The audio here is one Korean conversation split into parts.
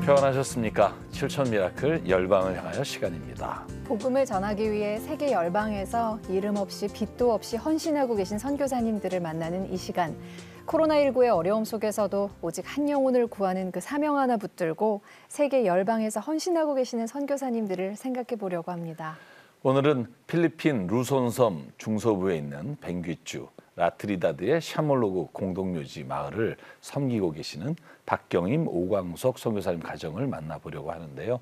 평안하셨습니까? 7천 미라클 열방을 향하여 시간입니다. 복음을 전하기 위해 세계 열방에서 이름 없이 빛도 없이 헌신하고 계신 선교사님들을 만나는 이 시간. 코로나19의 어려움 속에서도 오직 한 영혼을 구하는 그 사명 하나 붙들고 세계 열방에서 헌신하고 계시는 선교사님들을 생각해 보려고 합니다. 오늘은 필리핀 루손섬 중서부에 있는 벵귀주 라트리다드의 샤몰로그 공동묘지 마을을 섬기고 계시는 박경임 오광석 선교사님 가정을 만나보려고 하는데요.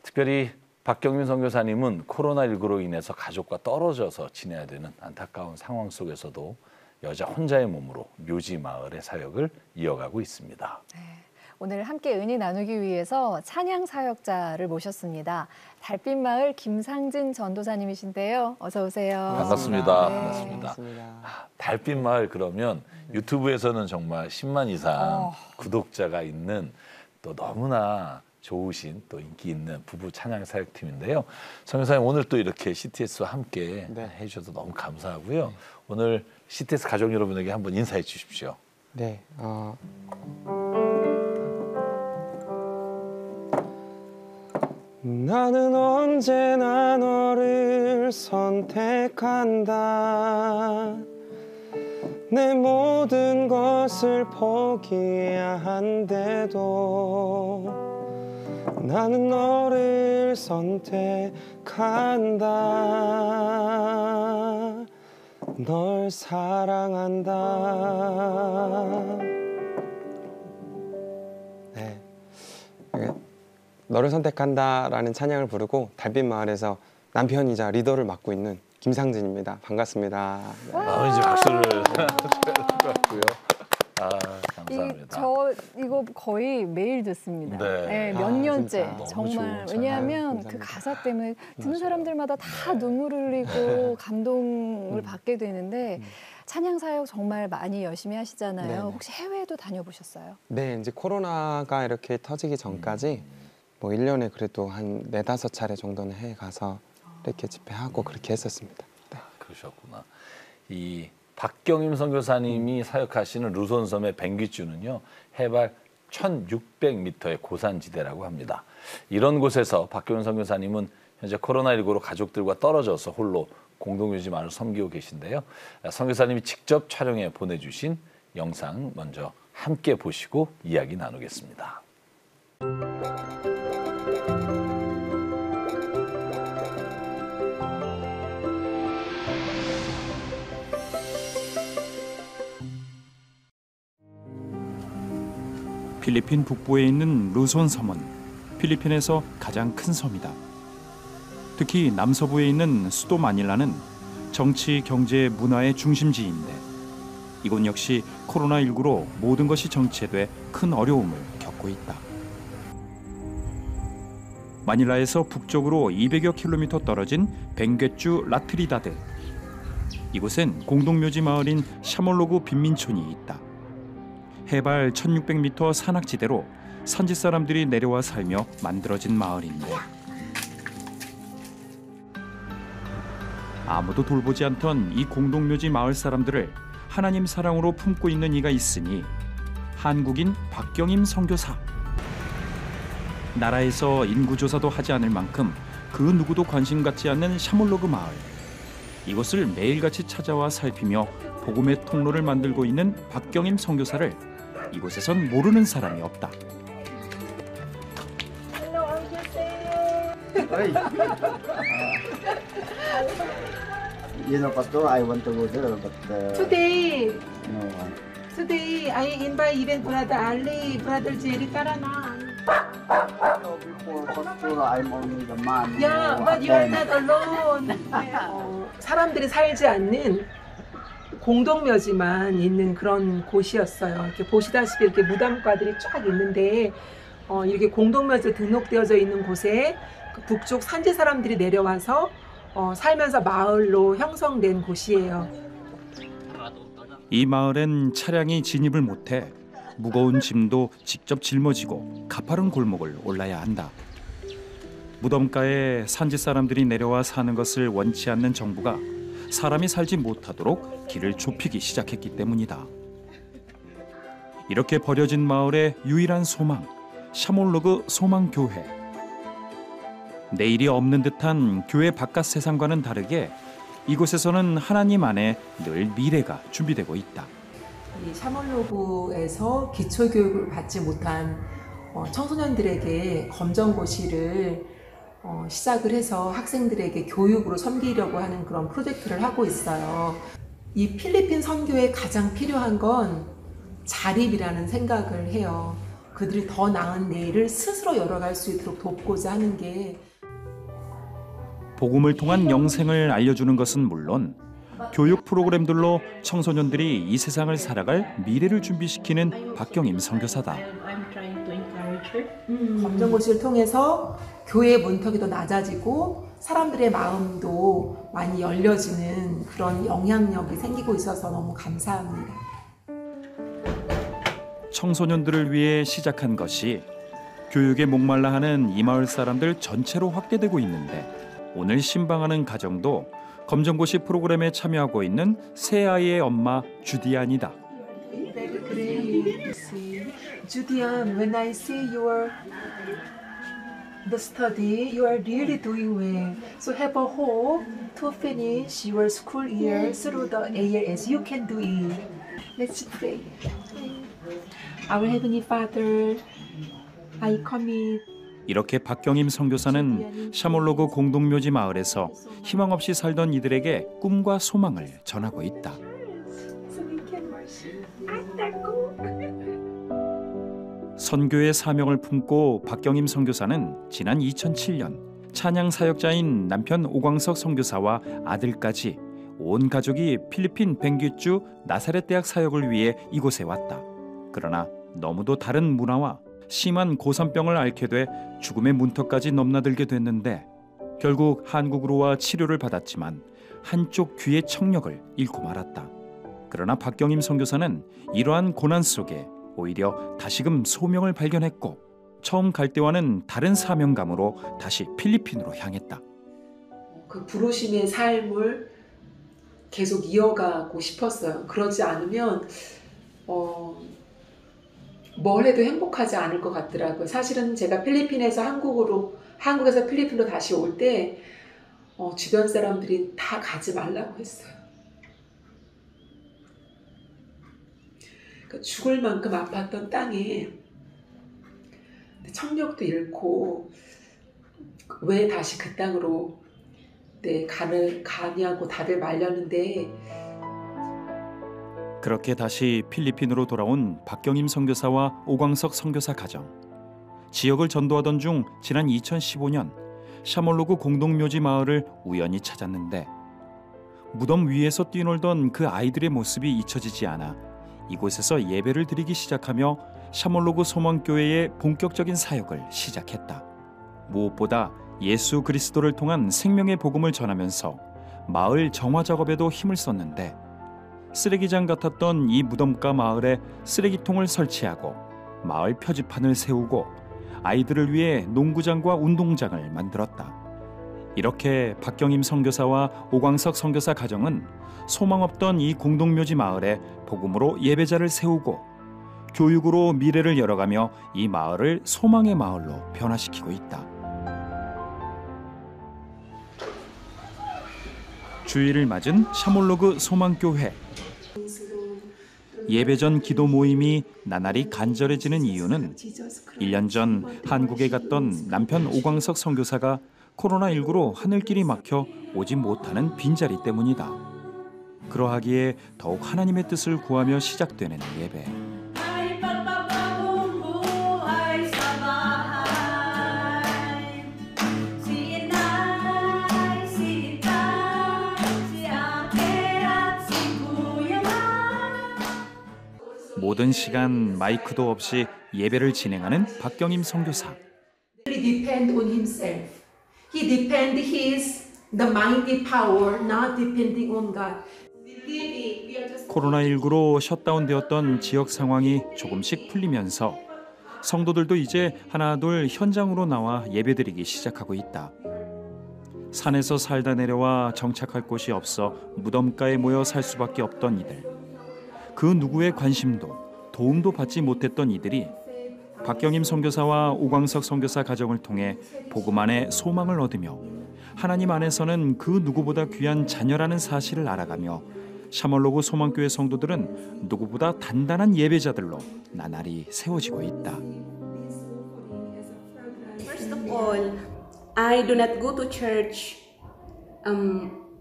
특별히 박경임 선교사님은 코로나19로 인해서 가족과 떨어져서 지내야 되는 안타까운 상황 속에서도 여자 혼자의 몸으로 묘지 마을의 사역을 이어가고 있습니다. 네, 오늘 함께 은혜 나누기 위해서 찬양 사역자를 모셨습니다. 달빛마을 김상진 전도사님이신데요. 어서 오세요. 반갑습니다. 네. 반갑습니다. 달빛마을 그러면 유튜브에서는 정말 10만 이상 구독자가 있는 또 너무나 좋으신 또 인기 있는 부부 찬양 사역팀인데요. 선교사님 오늘 또 이렇게 CTS와 함께 해주셔서 너무 감사하고요. 오늘 CTS 가족 여러분에게 한번 인사해 주십시오. 네. 나는 언제나 너를 선택한다. 내 모든 것을 포기해야 한데도 나는 너를 선택한다. 널 사랑한다. 네. 너를 선택한다라는 찬양을 부르고 달빛마을에서 남편이자 리더를 맡고 있는 김상진입니다. 반갑습니다. 네. 이제 박수를 드려야 될 것 같고요. 감사합니다. 저 이거 거의 매일 듣습니다. 네, 몇 년째 정말. 왜냐하면 그 가사 때문에 듣는 사람들마다 다 눈물을 흘리고 감동을 받게 되는데 찬양 사역 정말 많이 열심히 하시잖아요. 네네. 혹시 해외에도 다녀보셨어요? 네, 이제 코로나가 이렇게 터지기 전까지 뭐 1년에 그래도 한 4-5차례 정도는 해외 가서 이렇게 집회하고 그렇게 했었습니다. 네. 그러셨구나. 이 박경임 선교사님이 사역하시는 루손섬의 벵귀주는요, 해발 1,600m의 고산지대라고 합니다. 이런 곳에서 박경임 선교사님은 현재 코로나19로 가족들과 떨어져서 홀로 공동묘지 마을을 섬기고 계신데요. 선교사님이 직접 촬영해 보내주신 영상 먼저 함께 보시고 이야기 나누겠습니다. 필리핀 북부에 있는 루손 섬은 필리핀에서 가장 큰 섬이다. 특히 남서부에 있는 수도 마닐라는 정치, 경제, 문화의 중심지인데 이곳 역시 코로나19로 모든 것이 정체돼 큰 어려움을 겪고 있다. 마닐라에서 북쪽으로 200여 킬로미터 떨어진 벵귀주 라트리다드. 이곳엔 공동묘지 마을인 샤몰로그 빈민촌이 있다. 해발 1600m 산악지대로 산지 사람들이 내려와 살며 만들어진 마을인데 아무도 돌보지 않던 이 공동묘지 마을 사람들을 하나님 사랑으로 품고 있는 이가 있으니 한국인 박경임 선교사. 나라에서 인구조사도 하지 않을 만큼 그 누구도 관심 갖지 않는 샤몰로그 마을. 이곳을 매일같이 찾아와 살피며 복음의 통로를 만들고 있는 박경임 선교사를 이곳에선 모르는 사람이 없다. You know, Pastor, I want to go there, but Today no. I invite even Brother Ali, Brother Jerry Karana. Before Pastor, I'm only the man. Yeah, but you are not alone. 사람들이 살지 않는 공동묘지만 있는 그런 곳이었어요. 이렇게 보시다시피 이렇게 무덤가들이 쫙 있는데 이렇게 공동묘지에 등록되어져 있는 곳에 그 북쪽 산지 사람들이 내려와서 살면서 마을로 형성된 곳이에요. 이 마을엔 차량이 진입을 못해 무거운 짐도 직접 짊어지고 가파른 골목을 올라야 한다. 무덤가에 산지 사람들이 내려와 사는 것을 원치 않는 정부가 사람이 살지 못하도록 길을 좁히기 시작했기 때문이다. 이렇게 버려진 마을의 유일한 소망, 샤몰로그 소망교회. 내일이 없는 듯한 교회 바깥 세상과는 다르게 이곳에서는 하나님 안에 늘 미래가 준비되고 있다. 이 샤몰로그에서 기초교육을 받지 못한 청소년들에게 검정고시를 시작을 해서 학생들에게 교육으로 섬기려고 하는 그런 프로젝트를 하고 있어요. 이 필리핀 선교에 가장 필요한 건 자립이라는 생각을 해요. 그들이 더 나은 내일을 스스로 열어갈 수 있도록 돕고자 하는 게 복음을 통한 영생을 알려주는 것은 물론 교육 프로그램들로 청소년들이 이 세상을 살아갈 미래를 준비시키는 박경임 선교사다. 검정고시를 통해서 교회의 문턱이 더 낮아지고 사람들의 마음도 많이 열려지는 그런 영향력이 생기고 있어서 너무 감사합니다. 청소년들을 위해 시작한 것이 교육에 목말라 하는 이 마을 사람들 전체로 확대되고 있는데 오늘 신방하는 가정도 검정고시 프로그램에 참여하고 있는 새 아이의 엄마 주디안이다. Judian, when I see the study, you are really doing well. So have a hope to finish your school year through the ALS. You can do it. Let's pray. Our Heavenly Father, I commit. 이렇게 박경임 선교사는 샤몰로그 공동묘지 마을에서 희망 없이 살던 이들에게 꿈과 소망을 전하고 있다. 선교의 사명을 품고 박경임 선교사는 지난 2007년 찬양 사역자인 남편 오광석 선교사와 아들까지 온 가족이 필리핀 벵귀주 나사렛 대학 사역을 위해 이곳에 왔다. 그러나 너무도 다른 문화와 심한 고산병을 앓게 돼 죽음의 문턱까지 넘나들게 됐는데 결국 한국으로 와 치료를 받았지만 한쪽 귀의 청력을 잃고 말았다. 그러나 박경임 선교사는 이러한 고난 속에 오히려 다시금 소명을 발견했고 처음 갈 때와는 다른 사명감으로 다시 필리핀으로 향했다. 그 부르심의 삶을 계속 이어가고 싶었어요. 그러지 않으면 뭘 해도 행복하지 않을 것 같더라고요. 사실은 제가 필리핀에서 한국에서 필리핀으로 다시 올 때 주변 사람들이 다 가지 말라고 했어요. 그러니까 죽을 만큼 아팠던 땅에 청력도 잃고 왜 다시 그 땅으로 가냐고 다들 말렸는데 그렇게 다시 필리핀으로 돌아온 박경임 선교사와 오광석 선교사 가정. 지역을 전도하던 중 지난 2015년 샤몰로그 공동묘지 마을을 우연히 찾았는데 무덤 위에서 뛰놀던 그 아이들의 모습이 잊혀지지 않아 이곳에서 예배를 드리기 시작하며 샤몰로그 소망교회의 본격적인 사역을 시작했다. 무엇보다 예수 그리스도를 통한 생명의 복음을 전하면서 마을 정화 작업에도 힘을 썼는데 쓰레기장 같았던 이 무덤가 마을에 쓰레기통을 설치하고 마을 표지판을 세우고 아이들을 위해 농구장과 운동장을 만들었다. 이렇게 박경임 선교사와 오광석 선교사 가정은 소망 없던 이 공동묘지 마을에 복음으로 예배자를 세우고 교육으로 미래를 열어가며 이 마을을 소망의 마을로 변화시키고 있다. 주일을 맞은 샤몰로그 소망교회. 예배 전 기도 모임이 나날이 간절해지는 이유는 1년 전 한국에 갔던 남편 오광석 선교사가 코로나19로 하늘길이 막혀 오지 못하는 빈자리 때문이다. 그러하기에 더욱 하나님의 뜻을 구하며 시작되는 예배. 모든 시간 마이크도 없이 예배를 진행하는 박경임 선교사. He depend on himself. He depend the mighty power, not depending on God. 코로나19로 셧다운되었던 지역 상황이 조금씩 풀리면서 성도들도 이제 하나둘 현장으로 나와 예배드리기 시작하고 있다. 산에서 살다 내려와 정착할 곳이 없어 무덤가에 모여 살 수밖에 없던 이들. 그 누구의 관심도 도움도 받지 못했던 이들이 박경임 선교사와 오광석 선교사 가정을 통해 복음 안에 소망을 얻으며 하나님 안에서는 그 누구보다 귀한 자녀라는 사실을 알아가며 샤멀로그 소망교회 성도들은 누구보다 단단한 예배자들로 나날이 세워지고 있다. First of all, I do not go to church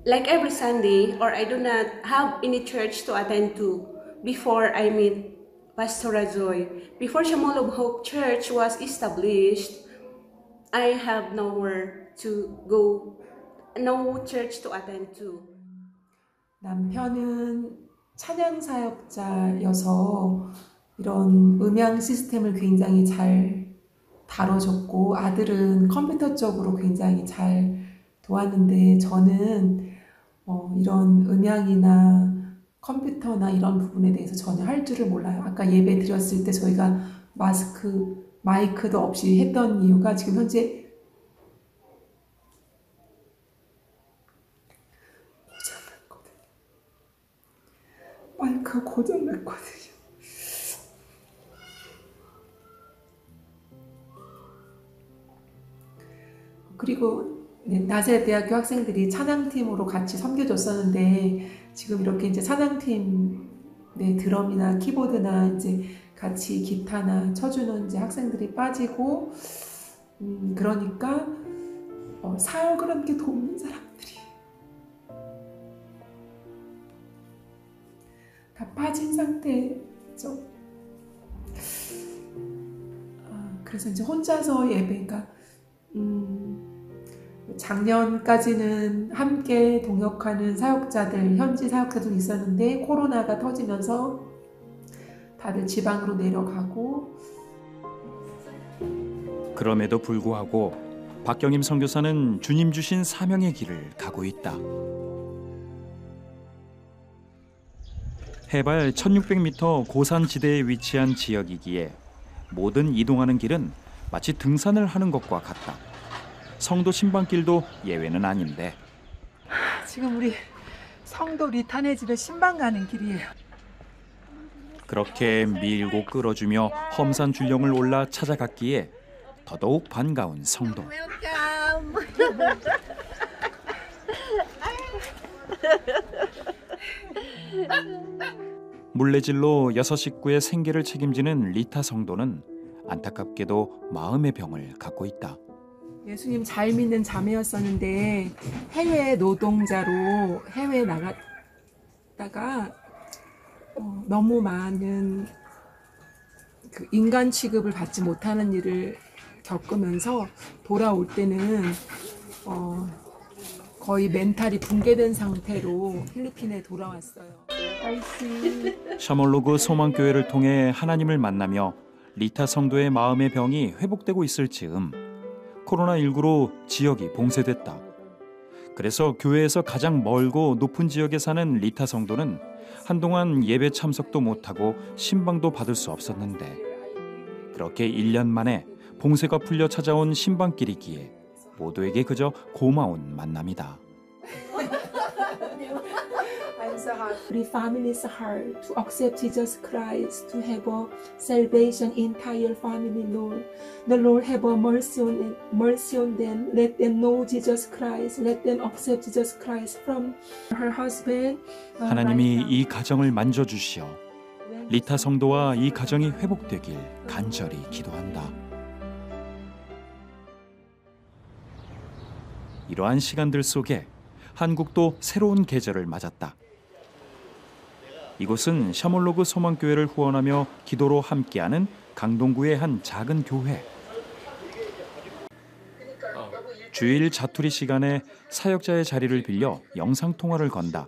like every Sunday, or I do not have any church to attend to before I meet Pastor Rajoy. Before Shamolog Hope Church was established, I have nowhere to go, no church to attend to. 남편은 찬양 사역자여서 이런 음향 시스템을 굉장히 잘 다뤄줬고, 아들은 컴퓨터 쪽으로 굉장히 잘 도왔는데, 저는 이런 음향이나 컴퓨터나 이런 부분에 대해서 전혀 할 줄을 몰라요. 아까 예배 드렸을 때 저희가 마이크도 없이 했던 이유가 지금 현재 고장났거든요. 마이크가 고장났거든요. 그리고 나사렛 대학교 학생들이 찬양팀으로 같이 섬겨줬었는데, 지금 이렇게 이제 찬양팀 드럼이나 키보드나 이제 같이 기타나 쳐주는 이제 학생들이 빠지고, 그러니까 사역을 함께 돕는 사람들이 다 빠진 상태죠. 그래서 이제 혼자서 예배가 작년까지는 함께 동역하는 사역자들, 현지 사역자들 있었는데, 코로나가 터지면서 다들 지방으로 내려가고. 그럼에도 불구하고 박경임 선교사는 주님 주신 사명의 길을 가고 있다. 해발 1600m 고산 지대에 위치한 지역이기에 모든 이동하는 길은 마치 등산을 하는 것과 같다. 성도 신방길도 예외는 아닌데. 지금 우리 성도 리탄의 집에 신방 가는 길이에요. 그렇게 밀고 끌어주며 험산 줄령을 올라 찾아갔기에 더더욱 반가운 성도. 물레질로 6 식구의 생계를 책임지는 리타 성도는 안타깝게도 마음의 병을 갖고 있다. 예수님 잘 믿는 자매였었는데 해외 노동자로 해외에 나갔다가 너무 많은 그 인간 취급을 받지 못하는 일을 겪으면서 돌아올 때는 거의 멘탈이 붕괴된 상태로 필리핀에 돌아왔어요. 샤멀로그 소망교회를 통해 하나님을 만나며 리타 성도의 마음의 병이 회복되고 있을 즈음 코로나19로 지역이 봉쇄됐다. 그래서 교회에서 가장 멀고 높은 지역에 사는 리타 성도는 한동안 예배 참석도 못하고 신방도 받을 수 없었는데, 그렇게 1년 만에 봉쇄가 풀려 찾아온 신방길이기에 모두에게 그저 고마운 만남이다. Every family's heart to accept Jesus Christ, to have a salvation entire family, Lord. The Lord have a mercy on them. Let them know Jesus Christ. Let them accept Jesus Christ from her husband. 하나님이 이 가정을 만져주시어 리타 성도와 이 가정이 회복되길 간절히 기도한다. 이러한 시간들 속에 한국도 새로운 계절을 맞았다. 이곳은 샤몰로그 소망교회를 후원하며 기도로 함께하는 강동구의 한 작은 교회. 주일 자투리 시간에 사역자의 자리를 빌려 영상통화를 건다.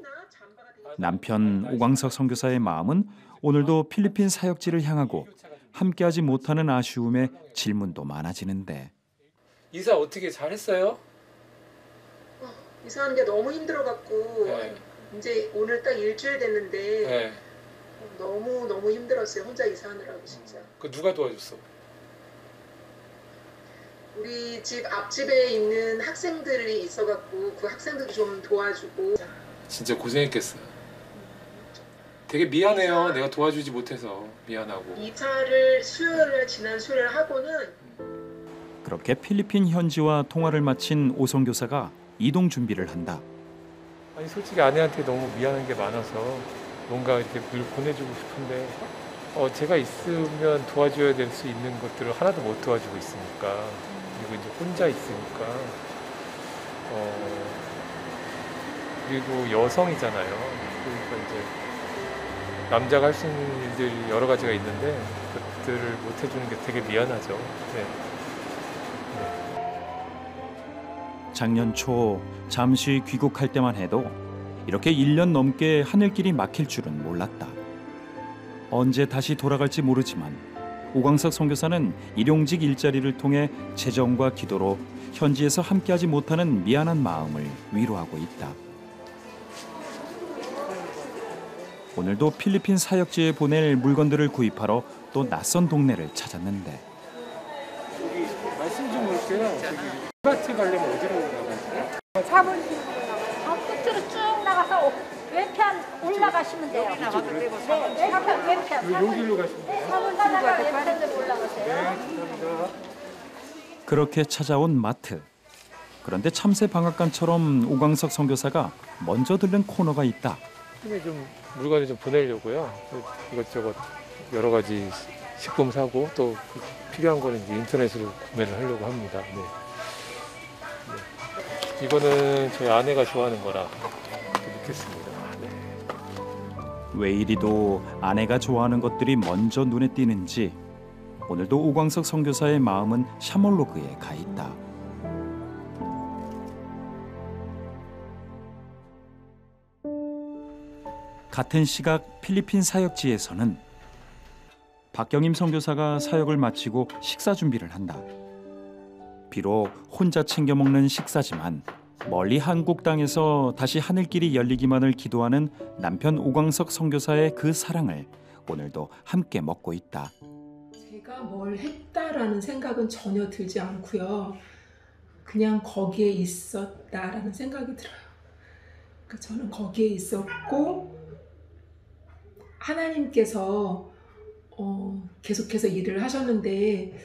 남편 오광석 선교사의 마음은 오늘도 필리핀 사역지를 향하고 함께하지 못하는 아쉬움에 질문도 많아지는데. 이사 어떻게 잘했어요? 이사하는 게 너무 힘들어갖고 네. 이제 오늘 딱 일주일 됐는데 네. 너무 힘들었어요. 혼자 이사하느라고 진짜. 그 누가 도와줬어? 우리 집 앞집에 있는 학생들이 있어갖고 그 학생들도 좀 도와주고. 진짜 고생했겠어요. 되게 미안해요. 내가 도와주지 못해서 미안하고. 이사를 지난 수요일을 하고는 그렇게 필리핀 현지와 통화를 마친 오성 교사가 이동 준비를 한다. 아니 솔직히 아내한테 너무 미안한 게 많아서 뭔가 이렇게 늘 보내주고 싶은데 제가 있으면 도와줘야 될 수 있는 것들을 하나도 못 도와주고 있으니까 그리고 이제 혼자 있으니까 그리고 여성이잖아요. 그러니까 이제 남자가 할 수 있는 일들이 여러 가지가 있는데 그것들을 못 해주는 게 되게 미안하죠. 네. 작년 초 잠시 귀국할 때만 해도 이렇게 1년 넘게 하늘길이 막힐 줄은 몰랐다. 언제 다시 돌아갈지 모르지만 오광석 선교사는 일용직 일자리를 통해 재정과 기도로 현지에서 함께하지 못하는 미안한 마음을 위로하고 있다. 오늘도 필리핀 사역지에 보낼 물건들을 구입하러 또 낯선 동네를 찾았는데 말씀 좀 볼게요. 마트 가려면 어디로 나가세요? 4번 끝으로 쭉 나가서 왼편 올라가시면 돼요. 왼편. 여기로 가시면 돼요. 4번 가다가 왼편으로 올라가세요. 네, 감사합니다. 그렇게 찾아온 마트. 그런데 참새 방앗간처럼 오광석 선교사가 먼저 들른 코너가 있다. 좀 물건을 좀 보내려고요. 이것저것 여러 가지 식품 사고 또 필요한 거는 이제 인터넷으로 구매를 하려고 합니다. 네. 네. 이거는 저희 아내가 좋아하는 거라 믿겠습니다. 네. 왜 이리도 아내가 좋아하는 것들이 먼저 눈에 띄는지 오늘도 오광석 선교사의 마음은 샤몰로그에 가 있다. 같은 시각 필리핀 사역지에서는 박경임 선교사가 사역을 마치고 식사 준비를 한다. 비록 혼자 챙겨 먹는 식사지만 멀리 한국 땅에서 다시 하늘길이 열리기만을 기도하는 남편 오광석 선교사의 그 사랑을 오늘도 함께 먹고 있다. 제가 뭘 했다라는 생각은 전혀 들지 않고요. 그냥 거기에 있었다라는 생각이 들어요. 그러니까 저는 거기에 있었고 하나님께서 계속해서 일을 하셨는데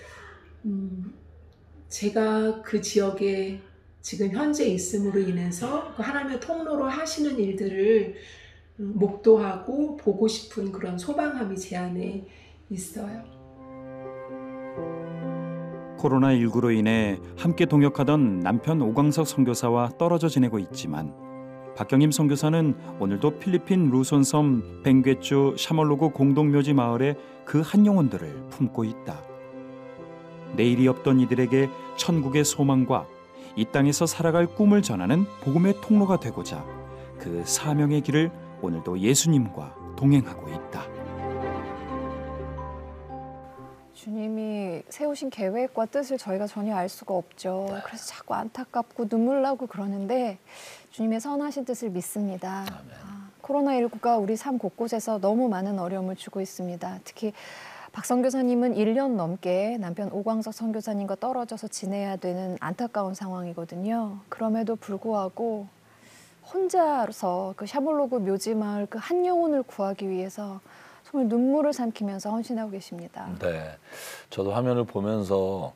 제가 그 지역에 지금 현재 있음으로 인해서 그 하나님의 통로로 하시는 일들을 목도하고 보고 싶은 그런 소망함이 제 안에 있어요. 코로나19로 인해 함께 동역하던 남편 오광석 선교사와 떨어져 지내고 있지만 박경임 선교사는 오늘도 필리핀 루손섬 벵괴주 샤몰로그 공동묘지 마을에 그 한 영혼들을 품고 있다. 내일이 없던 이들에게 천국의 소망과 이 땅에서 살아갈 꿈을 전하는 복음의 통로가 되고자 그 사명의 길을 오늘도 예수님과 동행하고 있다. 주님이 세우신 계획과 뜻을 저희가 전혀 알 수가 없죠. 그래서 자꾸 안타깝고 눈물 나고 그러는데 주님의 선하신 뜻을 믿습니다. 코로나19가 우리 삶 곳곳에서 너무 많은 어려움을 주고 있습니다. 특히 박 선교사님은 1년 넘게 남편 오광석 선교사님과 떨어져서 지내야 되는 안타까운 상황이거든요. 그럼에도 불구하고 혼자서 그 샤몰로그 묘지마을 그 한 영혼을 구하기 위해서 정말 눈물을 삼키면서 헌신하고 계십니다. 네, 저도 화면을 보면서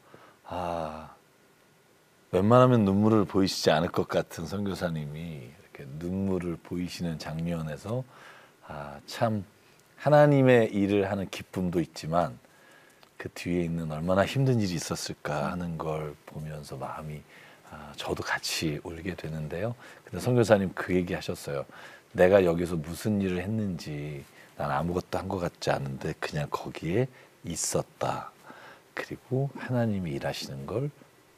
웬만하면 눈물을 보이시지 않을 것 같은 선교사님이 이렇게 눈물을 보이시는 장면에서 참 하나님의 일을 하는 기쁨도 있지만 그 뒤에 있는 얼마나 힘든 일이 있었을까 하는 걸 보면서 마음이 저도 같이 울게 되는데요. 근데 선교사님 그 얘기 하셨어요. 내가 여기서 무슨 일을 했는지 난 아무것도 한 것 같지 않은데 그냥 거기에 있었다. 그리고 하나님이 일하시는 걸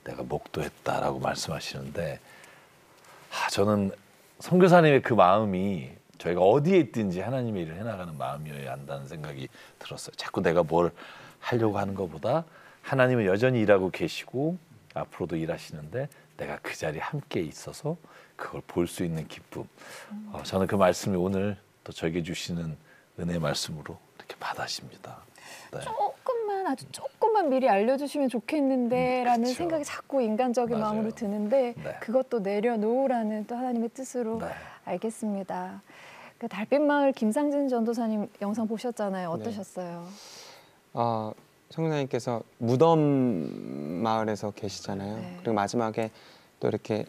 내가 목도했다라고 말씀하시는데 저는 선교사님의 그 마음이 저희가 어디에 있든지 하나님의 일을 해나가는 마음이어야 한다는 생각이 들었어요. 자꾸 내가 뭘 하려고 하는 것보다 하나님은 여전히 일하고 계시고 앞으로도 일하시는데 내가 그 자리에 함께 있어서 그걸 볼 수 있는 기쁨. 저는 그 말씀이 오늘 또 저에게 주시는 은혜의 말씀으로 이렇게 받아십니다. 네. 아주 조금만 미리 알려주시면 좋겠는데 라는 그렇죠. 생각이 자꾸 인간적인 맞아요. 마음으로 드는데 네. 그것도 내려놓으라는 또 하나님의 뜻으로 네. 알겠습니다. 그 달빛마을 김상진 전도사님 영상 보셨잖아요. 어떠셨어요? 성교사님께서 무덤 마을에서 계시잖아요. 네. 그리고 마지막에 또 이렇게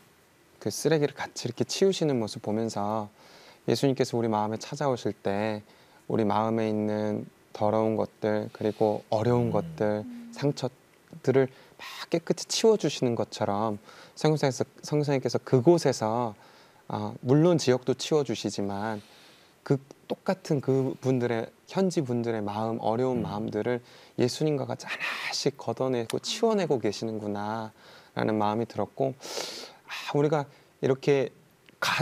그 쓰레기를 같이 이렇게 치우시는 모습 보면서 예수님께서 우리 마음에 찾아오실 때 우리 마음에 있는 더러운 것들 그리고 어려운 것들 상처들을 막 깨끗이 치워주시는 것처럼 성교사님께서 그곳에서 물론 지역도 치워주시지만 그 똑같은 그분들의 현지 분들의 마음 어려운 마음들을 예수님과 같이 하나씩 걷어내고 치워내고 계시는구나라는 마음이 들었고 우리가 이렇게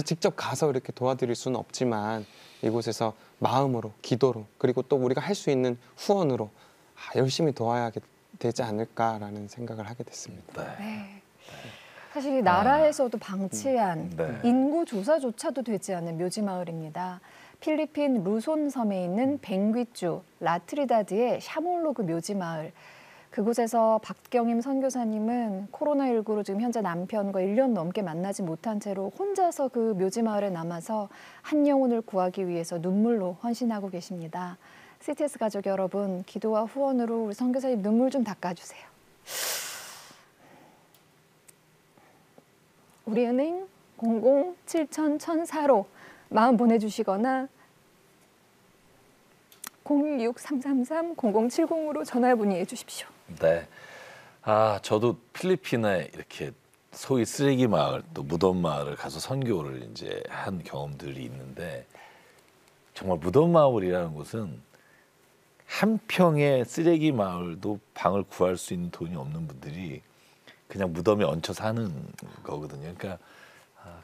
직접 가서 이렇게 도와드릴 수는 없지만 이곳에서 마음으로 기도로 그리고 또 우리가 할 수 있는 후원으로 열심히 도와야 되지 않을까라는 생각을 하게 됐습니다. 네. 사실 이 나라에서도 방치한 인구 조사조차도 되지 않는 묘지마을입니다. 필리핀 루손 섬에 있는 뱅귀주 라트리다드의 샤몰로그 묘지마을. 그곳에서 박경임 선교사님은 코로나19로 지금 현재 남편과 1년 넘게 만나지 못한 채로 혼자서 그 묘지마을에 남아서 한 영혼을 구하기 위해서 눈물로 헌신하고 계십니다. CTS 가족 여러분, 기도와 후원으로 우리 선교사님 눈물 좀 닦아주세요. 우리은행 00-7000-1004로 마음 보내주시거나 016-333-0070으로 전화 문의해 주십시오. 네. 저도 필리핀에 이렇게 소위 쓰레기 마을 또 무덤 마을을 가서 선교를 이제 한 경험들이 있는데 정말 무덤 마을이라는 곳은 한 평의 쓰레기 마을도 방을 구할 수 있는 돈이 없는 분들이 그냥 무덤에 얹혀 사는 거거든요. 그러니까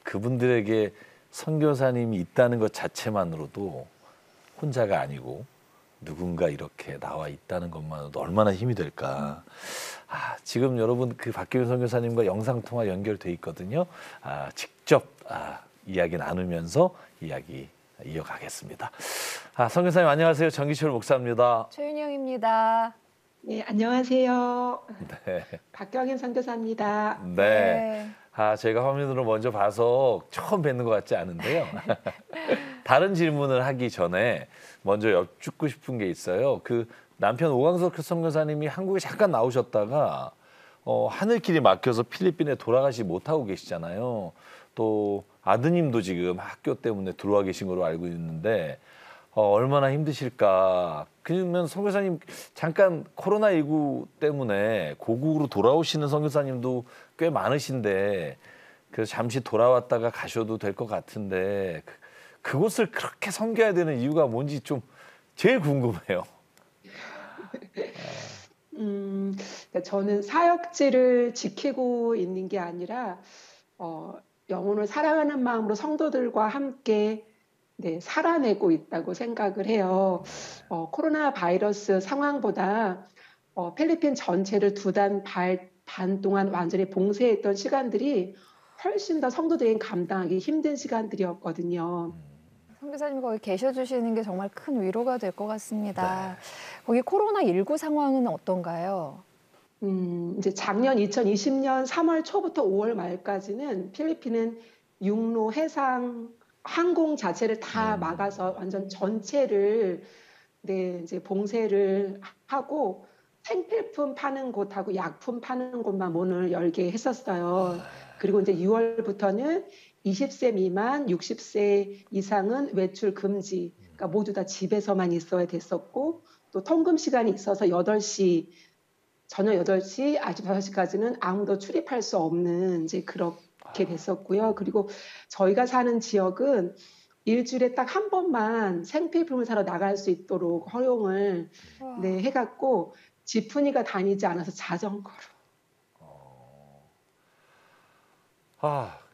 그분들에게 선교사님이 있다는 것 자체만으로도 혼자가 아니고 누군가 이렇게 나와 있다는 것만으로도 얼마나 힘이 될까. 지금 여러분 그 박경임 선교사님과 영상통화 연결돼 있거든요. 직접 이야기 나누면서 이야기 이어가겠습니다. 선교사님 안녕하세요. 정기철 목사입니다. 최윤영입니다. 네, 안녕하세요. 네. 박경임 선교사입니다. 네. 제가 화면으로 먼저 봐서 처음 뵙는 것 같지 않은데요. 다른 질문을 하기 전에 먼저 여쭙고 싶은 게 있어요. 그 남편 오광석 선교사님이 한국에 잠깐 나오셨다가 하늘길이 막혀서 필리핀에 돌아가시 못하고 계시잖아요. 또 아드님도 지금 학교 때문에 들어와 계신 걸로 알고 있는데 얼마나 힘드실까. 그러면 선교사님 잠깐 코로나19 때문에 고국으로 돌아오시는 선교사님도 꽤 많으신데 그래서 잠시 돌아왔다가 가셔도 될 것 같은데 그곳을 그렇게 섬겨야 되는 이유가 뭔지 좀 제일 궁금해요. 저는 사역지를 지키고 있는 게 아니라 영혼을 사랑하는 마음으로 성도들과 함께 살아내고 있다고 생각을 해요. 코로나 바이러스 상황보다 필리핀 전체를 2달 반 동안 완전히 봉쇄했던 시간들이 훨씬 더 성도들에게 감당하기 힘든 시간들이었거든요. 선교사님 거기 계셔주시는 게 정말 큰 위로가 될 것 같습니다. 거기 코로나19 상황은 어떤가요? 이제 작년 2020년 3월 초부터 5월 말까지는 필리핀은 육로, 해상, 항공 자체를 다 막아서 완전 전체를 이제 봉쇄를 하고 생필품 파는 곳하고 약품 파는 곳만 문을 열게 했었어요. 그리고 이제 6월부터는 20세 미만, 60세 이상은 외출 금지. 그러니까 모두 다 집에서만 있어야 됐었고 또 통금 시간이 있어서 8시, 저녁 8시, 아침 5시까지는 아무도 출입할 수 없는 이제 그렇게 됐었고요. 그리고 저희가 사는 지역은 일주일에 딱 한 번만 생필품을 사러 나갈 수 있도록 허용을 해갖고 지푼이가 다니지 않아서 자전거로.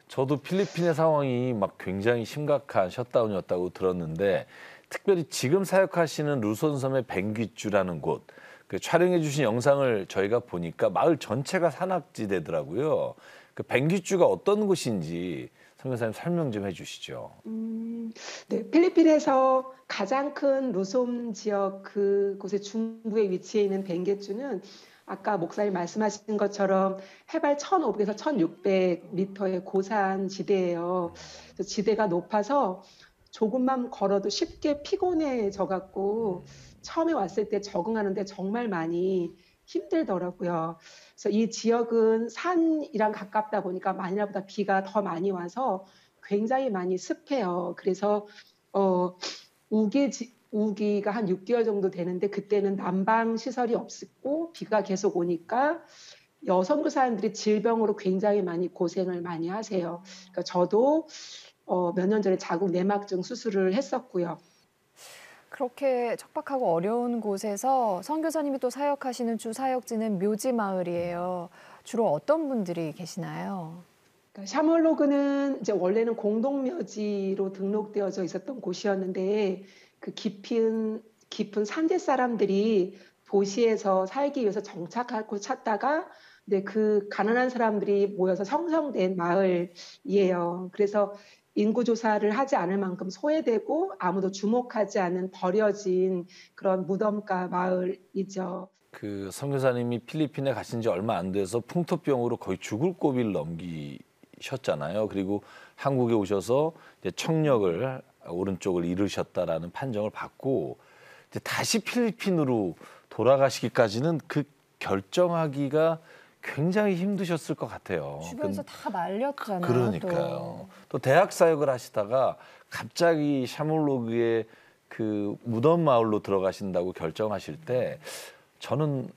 저도 필리핀의 상황이 막 굉장히 심각한 셧다운이었다고 들었는데 특별히 지금 사역하시는 루손섬의 뱅귀주라는 곳 그 촬영해 주신 영상을 저희가 보니까 마을 전체가 산악지대더라고요. 그 뱅귀주가 어떤 곳인지 선교사님 설명 좀 해주시죠. 네, 필리핀에서 가장 큰 루솜 지역 그곳의 중부에 위치해 있는 뱅귀주는 아까 목사님 말씀하신 것처럼 해발 1,500에서 1,600m의 고산 지대예요. 지대가 높아서 조금만 걸어도 쉽게 피곤해져 갖고 처음에 왔을 때 적응하는데 정말 많이 힘들더라고요. 그래서 이 지역은 산이랑 가깝다 보니까 마닐라보다 비가 더 많이 와서 굉장히 많이 습해요. 그래서 우기가 한 6개월 정도 되는데 그때는 난방 시설이 없었고 비가 계속 오니까 여성교사님들이 질병으로 굉장히 많이 고생을 많이 하세요. 그러니까 저도 몇 년 전에 자궁 내막증 수술을 했었고요. 그렇게 척박하고 어려운 곳에서 선교사님이 또 사역하시는 주 사역지는 묘지 마을이에요. 주로 어떤 분들이 계시나요? 그러니까 샤몰로그는 이제 원래는 공동묘지로 등록되어져 있었던 곳이었는데 그 깊은 산지 사람들이 도시에서 살기 위해서 정착하고 찾다가 그 가난한 사람들이 모여서 형성된 마을이에요. 그래서 인구조사를 하지 않을 만큼 소외되고 아무도 주목하지 않은 버려진 그런 무덤가 마을이죠. 그 선교사님이 필리핀에 가신 지 얼마 안 돼서 풍토병으로 거의 죽을 고비를 넘기셨잖아요. 그리고 한국에 오셔서 이제 청력을 오른쪽을 잃으셨다라는 판정을 받고 이제 다시 필리핀으로 돌아가시기까지는 그 결정하기가 굉장히 힘드셨을 것 같아요. 주변에서 다 말렸잖아요. 그러니까요. 또 대학 사역을 하시다가 갑자기 샤몰로그의 그 무덤 마을로 들어가신다고 결정하실 때 저는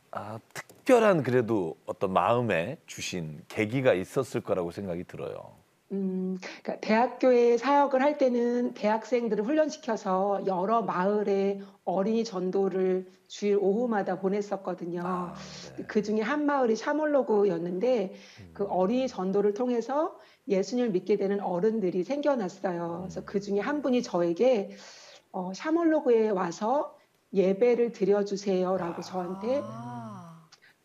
특별한 그래도 어떤 마음에 주신 계기가 있었을 거라고 생각이 들어요. 그러니까 대학교에 사역을 할 때는 대학생들을 훈련시켜서 여러 마을에 어린이 전도를 주일 오후마다 보냈었거든요. 네. 그 중에 한 마을이 샤몰로그였는데 그 어린이 전도를 통해서 예수님을 믿게 되는 어른들이 생겨났어요. 그래서 그 중에 한 분이 저에게 샤몰로그에 와서 예배를 드려주세요라고 저한테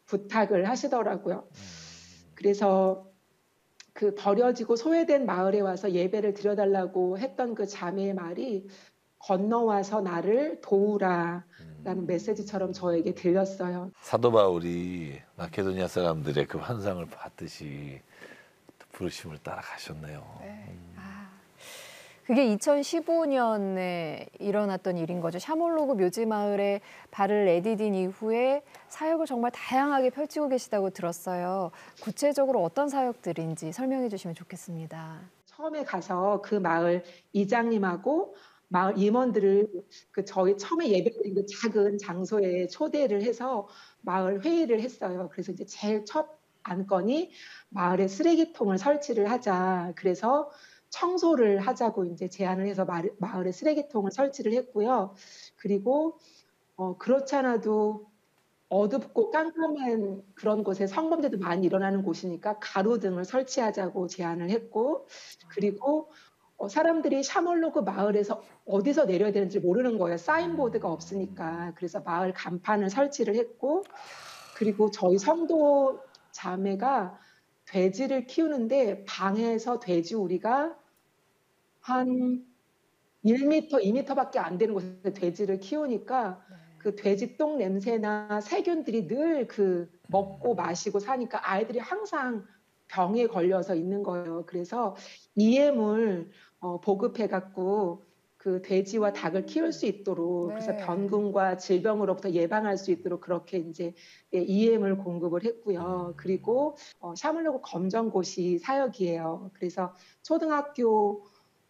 부탁을 하시더라고요. 그래서 그 버려지고 소외된 마을에 와서 예배를 드려달라고 했던 그 자매의 말이 건너와서 나를 도우라라는 메시지처럼 저에게 들렸어요. 사도 바울이 마케도니아 사람들의 그 환상을 받듯이 부르심을 따라가셨네요. 네. 그게 2015년에 일어났던 일인 거죠. 샤몰로그 묘지 마을에 발을 내디딘 이후에 사역을 정말 다양하게 펼치고 계시다고 들었어요. 구체적으로 어떤 사역들인지 설명해 주시면 좋겠습니다. 처음에 가서 그 마을 이장님하고 마을 임원들을 저희 처음에 예배드린 그 작은 장소에 초대를 해서 마을 회의를 했어요. 그래서 이제 제일 첫 안건이 마을에 쓰레기통을 설치를 하자. 그래서 청소를 하자고 이제 제안을 해서 마을에 쓰레기통을 설치를 했고요. 그리고 그렇지 않아도 어둡고 깜깜한 그런 곳에 성범죄도 많이 일어나는 곳이니까 가로등을 설치하자고 제안을 했고, 그리고 사람들이 샤몰로그 마을에서 어디서 내려야 되는지 모르는 거예요. 사인보드가 없으니까. 그래서 마을 간판을 설치를 했고, 그리고 저희 성도 자매가 돼지를 키우는데 방에서 돼지 우리가 한 1m, 2m밖에 안 되는 곳에 돼지를 키우니까 그 돼지 똥 냄새나 세균들이 늘 먹고 마시고 사니까 아이들이 항상 병에 걸려서 있는 거예요. 그래서 이엠을 보급해갖고 그 돼지와 닭을 키울 수 있도록 그래서 병균과 질병으로부터 예방할 수 있도록 그렇게 이제 EM을 공급을 했고요. 그리고 샤몰로그 검정고시 사역이에요. 그래서 초등학교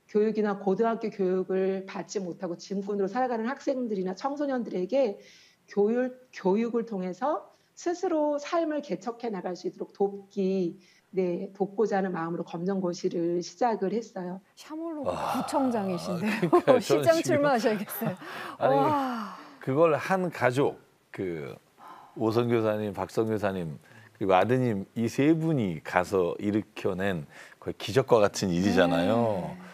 교육이나 고등학교 교육을 받지 못하고 짐꾼으로 살아가는 학생들이나 청소년들에게 교육을 통해서 스스로 삶을 개척해 나갈 수 있도록 돕고자 하는 마음으로 검정고시를 시작을 했어요. 샤몰로그 구청장이신데요. 그러니까 시장 출마하셔야겠어요. 아니, 그걸 한 가족, 오선교사님, 박선교사님, 그리고 아드님 이 세 분이 가서 일으켜낸 거의 기적과 같은 일이잖아요.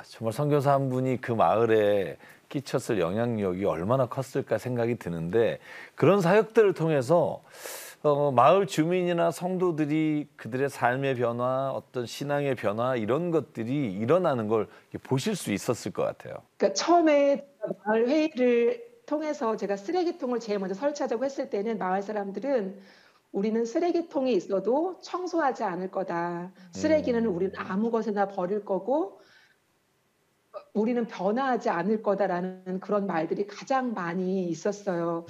정말 선교사 한 분이 그 마을에 끼쳤을 영향력이 얼마나 컸을까 생각이 드는데 그런 사역들을 통해서 마을 주민이나 성도들이 그들의 삶의 변화, 어떤 신앙의 변화 이런 것들이 일어나는 걸 보실 수 있었을 것 같아요. 그러니까 처음에 마을 회의를 통해서 제가 쓰레기통을 제일 먼저 설치하자고 했을 때는 마을 사람들은 우리는 쓰레기통이 있어도 청소하지 않을 거다. 쓰레기는 우리는 아무 곳에나 버릴 거고 우리는 변화하지 않을 거다라는 그런 말들이 가장 많이 있었어요.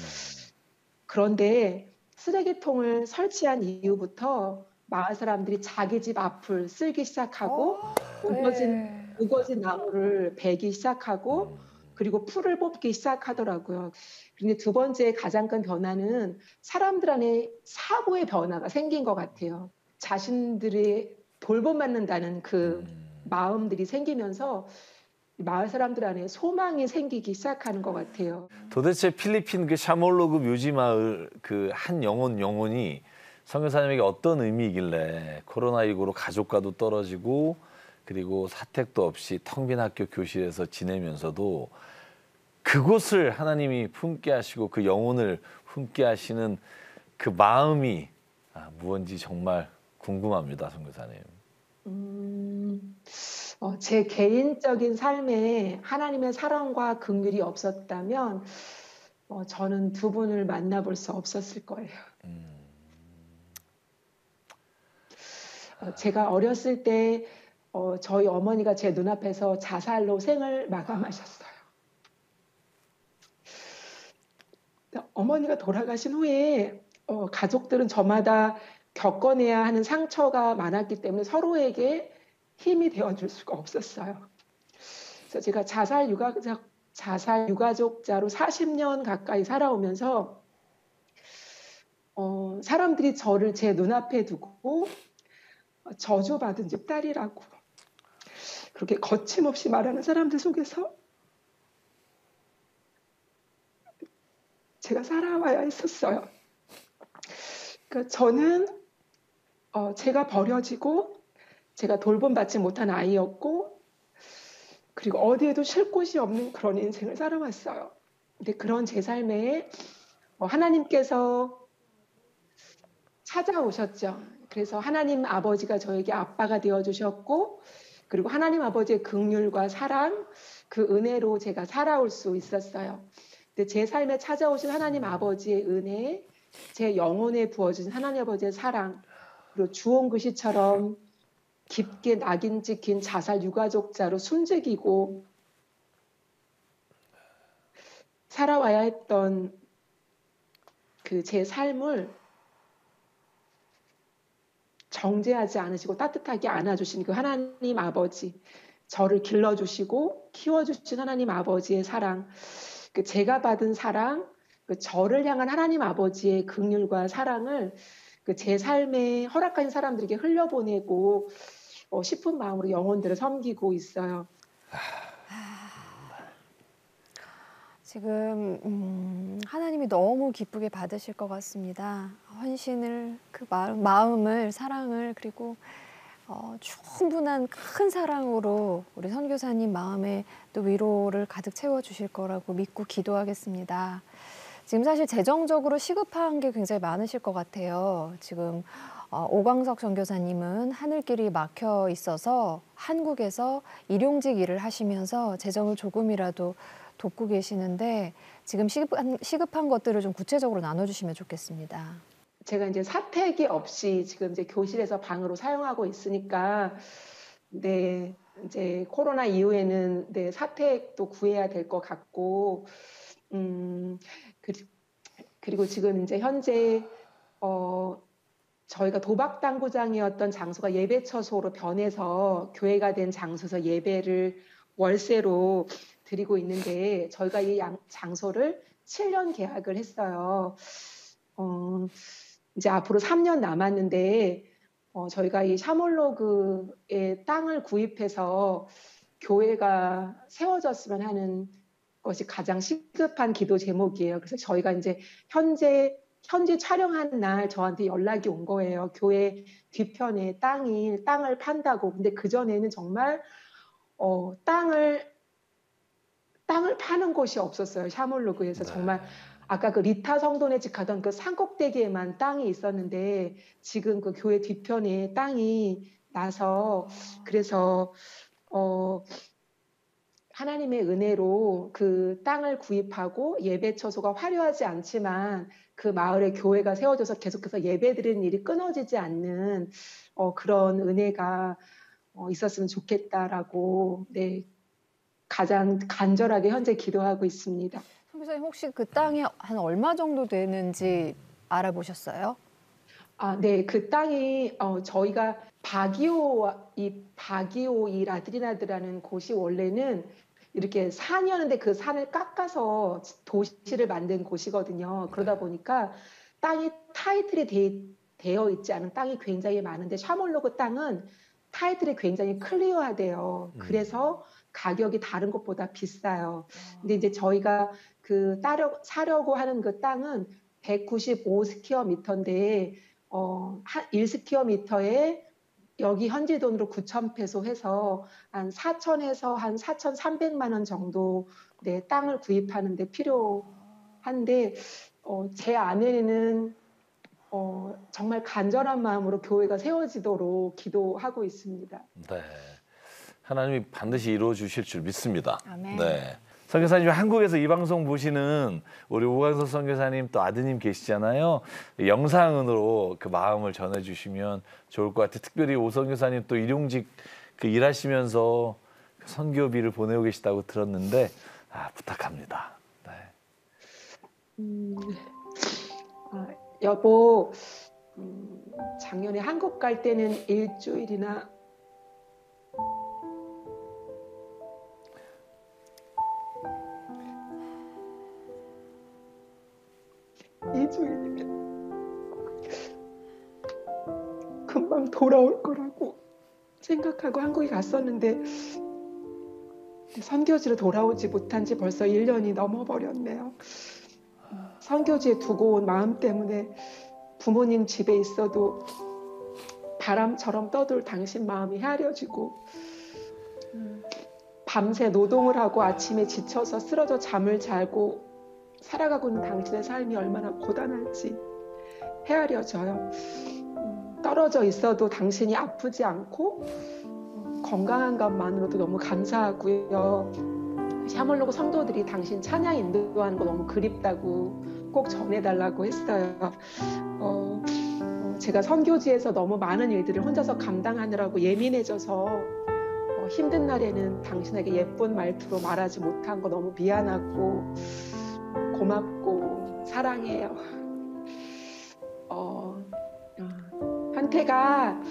그런데 쓰레기통을 설치한 이후부터 마을 사람들이 자기 집 앞을 쓸기 시작하고 우거진 나무를 베기 시작하고 그리고 풀을 뽑기 시작하더라고요. 그런데 두 번째 가장 큰 변화는 사람들 안에 사고의 변화가 생긴 것 같아요. 자신들이 돌봄받는다는 그 마음들이 생기면서 마을 사람들 안에 소망이 생기기 시작하는 것 같아요. 도대체 필리핀 그 샤몰로그 묘지 마을 그 한 영혼이 선교사님에게 어떤 의미이길래 코로나19로 가족과도 떨어지고 그리고 사택도 없이 텅 빈 학교 교실에서 지내면서도 그곳을 하나님이 품게 하시고 그 영혼을 품게 하시는 그 마음이 무언지 정말 궁금합니다, 선교사님. 제 개인적인 삶에 하나님의 사랑과 긍휼이 없었다면 저는 두 분을 만나볼 수 없었을 거예요. 제가 어렸을 때 저희 어머니가 제 눈앞에서 자살로 생을 마감하셨어요. 어머니가 돌아가신 후에 가족들은 저마다 겪어내야 하는 상처가 많았기 때문에 서로에게 힘이 되어줄 수가 없었어요. 그래서 제가 자살 유가족자로 40년 가까이 살아오면서 사람들이 저를 제 눈앞에 두고 저주받은 집 딸이라고 그렇게 거침없이 말하는 사람들 속에서 제가 살아와야 했었어요. 그러니까 저는 제가 버려지고 제가 돌봄받지 못한 아이였고 그리고 어디에도 쉴 곳이 없는 그런 인생을 살아왔어요. 근데 그런 제 삶에 하나님께서 찾아오셨죠. 그래서 하나님 아버지가 저에게 아빠가 되어주셨고 그리고 하나님 아버지의 긍휼과 사랑, 그 은혜로 제가 살아올 수 있었어요. 근데 제 삶에 찾아오신 하나님 아버지의 은혜, 제 영혼에 부어진 하나님 아버지의 사랑, 그리고 주홍글씨처럼 깊게 낙인 찍힌 자살 유가족자로 숨죽이고 살아와야 했던 그 제 삶을 정죄하지 않으시고 따뜻하게 안아주신 그 하나님 아버지, 저를 길러주시고 키워주신 하나님 아버지의 사랑, 그 제가 받은 사랑, 그 저를 향한 하나님 아버지의 긍휼과 사랑을 그 제 삶에 허락하신 사람들에게 흘려보내고 싶은 마음으로 영혼들을 섬기고 있어요. 지금 하나님이 너무 기쁘게 받으실 것 같습니다. 헌신을, 그 마음을, 사랑을, 그리고 충분한 큰 사랑으로 우리 선교사님 마음에 또 위로를 가득 채워주실 거라고 믿고 기도하겠습니다. 지금 사실 재정적으로 시급한 게 굉장히 많으실 것 같아요. 지금 오광석 선교사님은 하늘길이 막혀 있어서 한국에서 일용직 일을 하시면서 재정을 조금이라도 돕고 계시는데 지금 시급한 것들을 좀 구체적으로 나눠주시면 좋겠습니다. 제가 이제 사택이 없이 지금 이제 교실에서 방으로 사용하고 있으니까 네, 이제 코로나 이후에는 네, 사택도 구해야 될 것 같고 그리고 지금 이제 현재 저희가 도박 당구장이었던 장소가 예배 처소로 변해서 교회가 된 장소에서 예배를 월세로 드리고 있는데 저희가 이 장소를 7년 계약을 했어요. 이제 앞으로 3년 남았는데 저희가 이 샤몰로그의 땅을 구입해서 교회가 세워졌으면 하는 것이 가장 시급한 기도 제목이에요. 그래서 저희가 이제 현재 촬영하는 날 저한테 연락이 온 거예요. 교회 뒤편에 땅을 판다고. 근데 그전에는 정말 땅을 파는 곳이 없었어요. 샤몰로그에서. 정말 아까 그 리타 성도네 집 가던 그 산꼭대기에만 땅이 있었는데 지금 그 교회 뒤편에 땅이 나서 그래서 하나님의 은혜로 그 땅을 구입하고 예배 처소가 화려하지 않지만 그 마을에 교회가 세워져서 계속해서 예배드리는 일이 끊어지지 않는 그런 은혜가 있었으면 좋겠다라고 네, 가장 간절하게 현재 기도하고 있습니다. 선교사님 혹시 그 땅이 한 얼마 정도 되는지 알아보셨어요? 네, 그 땅이 저희가 바기오 이 라트리나드라는 곳이 원래는 이렇게 산이었는데 그 산을 깎아서 도시를 만든 곳이거든요. 그러다 보니까 땅이 타이틀이 되어 있지 않은 땅이 굉장히 많은데 샤몰로그 땅은 타이틀이 굉장히 클리어하대요. 그래서 가격이 다른 곳보다 비싸요. 근데 이제 저희가 사려고 하는 그 땅은 195스퀘어미터인데 1스퀘어미터에 여기 현지 돈으로 9,000페소 해서 한 4,000에서 한 4,300만 원 정도 땅을 구입하는 데 필요한데 제 아내는 정말 간절한 마음으로 교회가 세워지도록 기도하고 있습니다. 네, 하나님이 반드시 이루어 주실 줄 믿습니다. 아멘. 네. 선교사님, 한국에서 이 방송 보시는 우리 오광석 선교사님 또 아드님 계시잖아요. 영상으로 그 마음을 전해주시면 좋을 것 같아요. 특별히 오 선교사님 또 일용직 일하시면서 선교비를 보내고 계시다고 들었는데 부탁합니다. 네. 여보, 작년에 한국 갈 때는 일주일이나 금방 돌아올 거라고 생각하고 한국에 갔었는데 선교지로 돌아오지 못한 지 벌써 1년이 넘어버렸네요. 선교지에 두고 온 마음 때문에 부모님 집에 있어도 바람처럼 떠돌 당신 마음이 헤아려지고 밤새 노동을 하고 아침에 지쳐서 쓰러져 잠을 자고 살아가고 있는 당신의 삶이 얼마나 고단할지 헤아려져요. 떨어져 있어도 당신이 아프지 않고 건강한 것만으로도 너무 감사하고요. 샤몰로그 성도들이 당신 찬양 인도하는 거 너무 그립다고 꼭 전해달라고 했어요. 제가 선교지에서 너무 많은 일들을 혼자서 감당하느라고 예민해져서 힘든 날에는 당신에게 예쁜 말투로 말하지 못한 거 너무 미안하고 고맙고 사랑해요. 현태가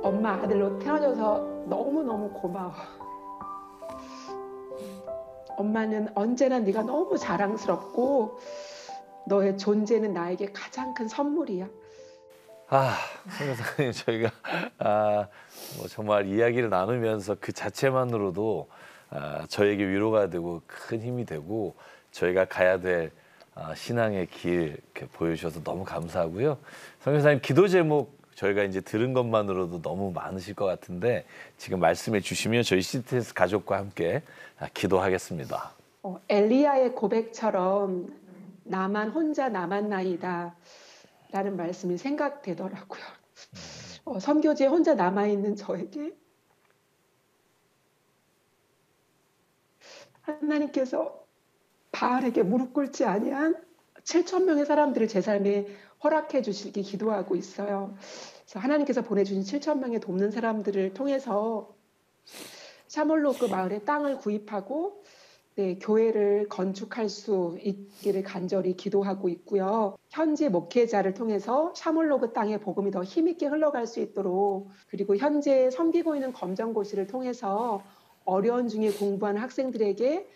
엄마 아들로 태어나서 너무너무 고마워. 엄마는 언제나 네가 너무 자랑스럽고 너의 존재는 나에게 가장 큰 선물이야. 선교사님, 저희가 정말 이야기를 나누면서 그 자체만으로도 저에게 위로가 되고 큰 힘이 되고 저희가 가야 될 신앙의 길 이렇게 보여주셔서 너무 감사하고요. 선교사님, 기도 제목 저희가 이제 들은 것만으로도 너무 많으실 것 같은데 지금 말씀해 주시면 저희 CTS 가족과 함께 기도하겠습니다. 엘리야의 고백처럼 나만 혼자 남았나이다 라는 말씀이 생각되더라고요. 선교지에 혼자 남아있는 저에게 하나님께서 바알에게 무릎 꿇지 아니한 7,000명의 사람들을 제 삶에 허락해 주시기 기도하고 있어요. 그래서 하나님께서 보내주신 7,000명의 돕는 사람들을 통해서 샤몰로그 마을에 땅을 구입하고 교회를 건축할 수 있기를 간절히 기도하고 있고요. 현지 목회자를 통해서 샤몰로그 땅의 복음이 더 힘있게 흘러갈 수 있도록, 그리고 현재 섬기고 있는 검정고시를 통해서 어려운 중에 공부하는 학생들에게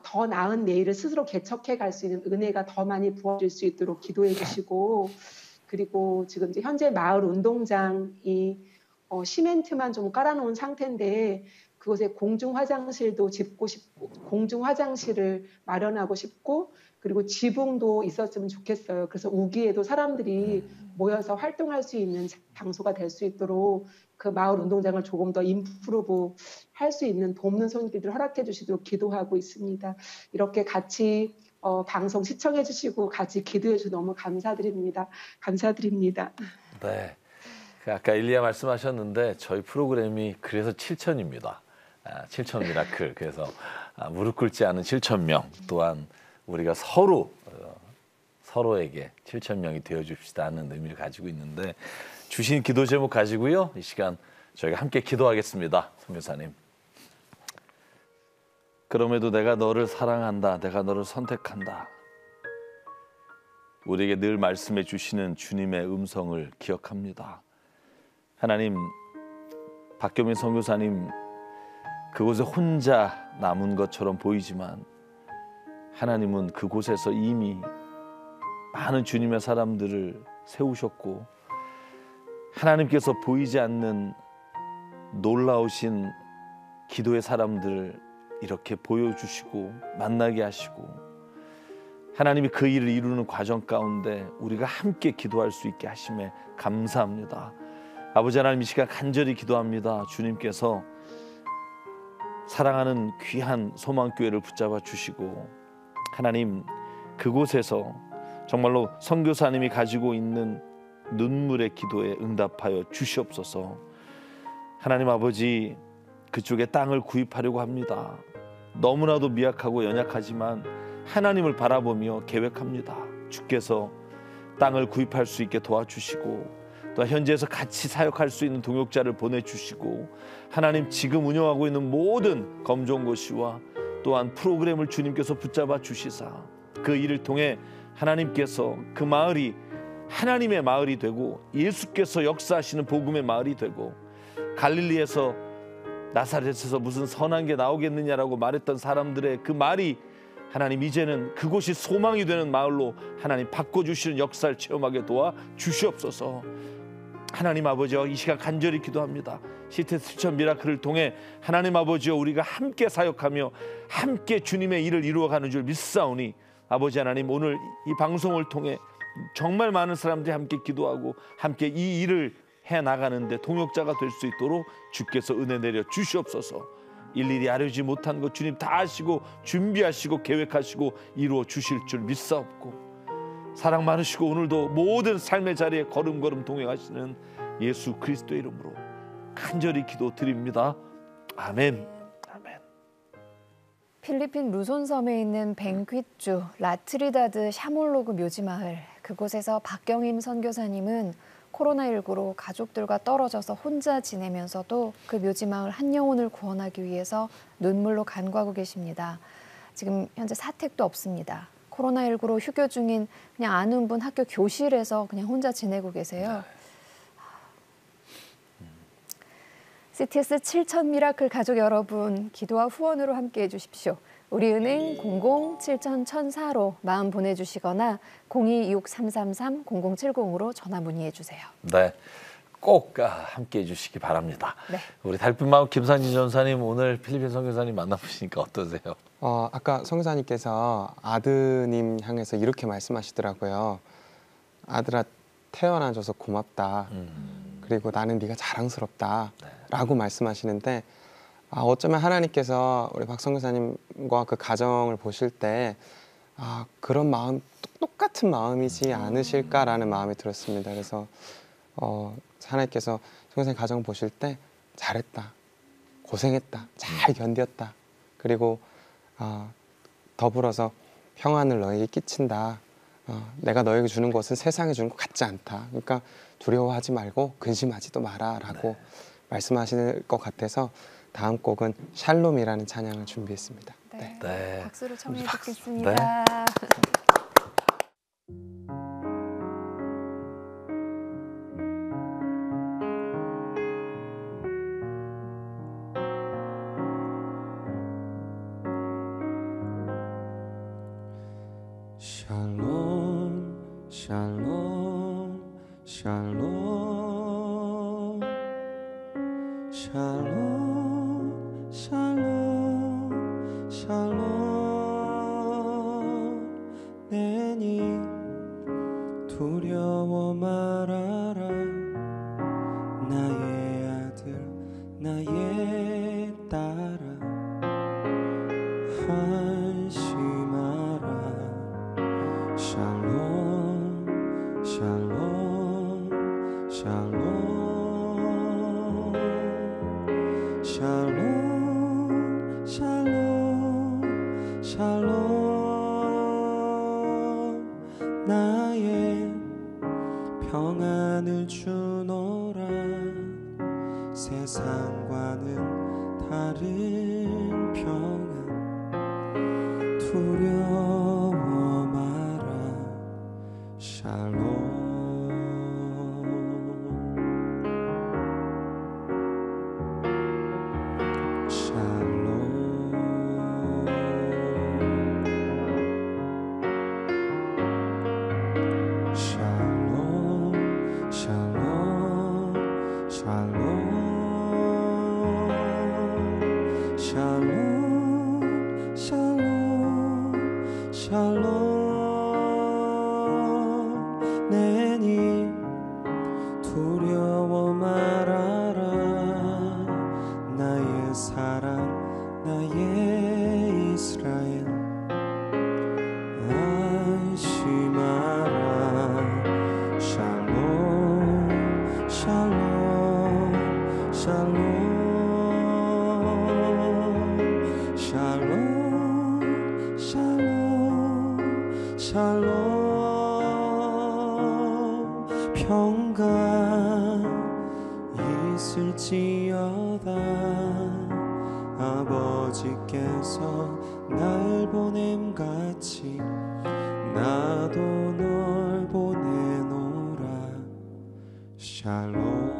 더 나은 내일을 스스로 개척해 갈 수 있는 은혜가 더 많이 부어질 수 있도록 기도해 주시고, 그리고 지금 이제 현재 마을 운동장이 시멘트만 좀 깔아놓은 상태인데 그곳에 공중 화장실도 짓고 싶고 공중 화장실을 마련하고 싶고, 그리고 지붕도 있었으면 좋겠어요. 그래서 우기에도 사람들이 모여서 활동할 수 있는 장소가 될 수 있도록 그 마을 운동장을 조금 더 임프루브 할 수 있는 돕는 손길을 허락해 주시도록 기도하고 있습니다. 이렇게 같이 방송 시청해 주시고 같이 기도해 주셔서 너무 감사드립니다. 감사드립니다. 네, 아까 일리야 말씀하셨는데 저희 프로그램이 그래서 7,000입니다. 7,000 미라클. 그래서 무릎 꿇지 않은 7,000명, 또한 우리가 서로에게 7,000명이 되어줍시다 하는 의미를 가지고 있는데, 주신 기도 제목 가지고요 이 시간 저희가 함께 기도하겠습니다. 선교사님. 그럼에도 내가 너를 사랑한다. 내가 너를 선택한다. 우리에게 늘 말씀해 주시는 주님의 음성을 기억합니다. 하나님, 박경민 선교사님 그곳에 혼자 남은 것처럼 보이지만 하나님은 그곳에서 이미 많은 주님의 사람들을 세우셨고 하나님께서 보이지 않는 놀라우신 기도의 사람들을 이렇게 보여주시고 만나게 하시고 하나님이 그 일을 이루는 과정 가운데 우리가 함께 기도할 수 있게 하심에 감사합니다. 아버지 하나님, 이 시간 간절히 기도합니다. 주님께서 사랑하는 귀한 소망교회를 붙잡아 주시고 하나님, 그곳에서 정말로 선교사님이 가지고 있는 눈물의 기도에 응답하여 주시옵소서. 하나님 아버지, 그쪽에 땅을 구입하려고 합니다. 너무나도 미약하고 연약하지만 하나님을 바라보며 계획합니다. 주께서 땅을 구입할 수 있게 도와주시고 또 현지에서 같이 사역할 수 있는 동역자를 보내주시고 하나님, 지금 운영하고 있는 모든 검정고시와 또한 프로그램을 주님께서 붙잡아 주시사 그 일을 통해 하나님께서 그 마을이 하나님의 마을이 되고 예수께서 역사하시는 복음의 마을이 되고 갈릴리에서 나사렛에서 무슨 선한 게 나오겠느냐라고 말했던 사람들의 그 말이 하나님 이제는 그곳이 소망이 되는 마을로 하나님 바꿔주시는 역사를 체험하게 도와 주시옵소서. 하나님 아버지여, 이 시간 간절히 기도합니다. 시티 스천 미라클을 통해 하나님 아버지여, 우리가 함께 사역하며 함께 주님의 일을 이루어가는 줄 믿사오니 아버지 하나님, 오늘 이 방송을 통해 정말 많은 사람들이 함께 기도하고 함께 이 일을 해나가는데 동역자가 될 수 있도록 주께서 은혜 내려 주시옵소서. 일일이 아뢰지 못한 것 주님 다 아시고 준비하시고 계획하시고 이루어 주실 줄 믿사옵고 사랑 많으시고 오늘도 모든 삶의 자리에 걸음걸음 동행하시는 예수 그리스도의 이름으로 간절히 기도드립니다. 아멘. 아멘. 필리핀 루손 섬에 있는 뱅퀴주 라트리다드 샤몰로그 묘지마을, 그곳에서 박경임 선교사님은 코로나19로 가족들과 떨어져서 혼자 지내면서도 그 묘지마을 한 영혼을 구원하기 위해서 눈물로 간구하고 계십니다. 지금 현재 사택도 없습니다. 코로나19로 휴교 중인 그냥 아는 분 학교 교실에서 그냥 혼자 지내고 계세요. CTS 7000 미라클 가족 여러분, 기도와 후원으로 함께해 주십시오. 우리은행 00-7000-1004로 마음 보내주시거나 026333-0070으로 전화 문의해 주세요. 네, 꼭 함께해 주시기 바랍니다. 네. 우리 달빛마을 김상진 전사님, 오늘 필리핀 선교사님 만나보시니까 어떠세요? 아까 선교사님께서 아드님 향해서 이렇게 말씀하시더라고요. 아들아, 태어나줘서 고맙다. 그리고 나는 네가 자랑스럽다. 라고 말씀하시는데 어쩌면 하나님께서 우리 박 선교사님과 그 가정을 보실 때 그런 마음, 똑같은 마음이지 않으실까라는 마음이 들었습니다. 그래서 하나님께서 선교사님 가정 보실 때 잘했다, 고생했다, 잘 견뎠다, 그리고 더불어서 평안을 너에게 끼친다. 내가 너에게 주는 것은 세상에 주는 것 같지 않다. 그러니까 두려워하지 말고 근심하지도 마라 라고 말씀하시는 것 같아서 다음 곡은 샬롬이라는 찬양을 준비했습니다. 네. 박수로 청해 박수. 듣겠습니다. 네. 샬롬 샬롬 샬롬 샬롬 샬롬 샬롬 내니 두려워 말아라 나의 아들 나의 딸아 한심하라 샬롬 샬롬 샬롬 샬롬 샬롬 샬롬 나의 평안을 주노라 세상과는 다른 평안 두려워 마라 샬롬 샬롬 내니 두려워 말아라 나의 사랑 나의 이스라엘 안심하라 샬롬 샬롬 샬롬 샬롬 샬롬 샬롬 평강 있을지어다 아버지께서 날 보냄같이 나도 널 보내노라 샬롬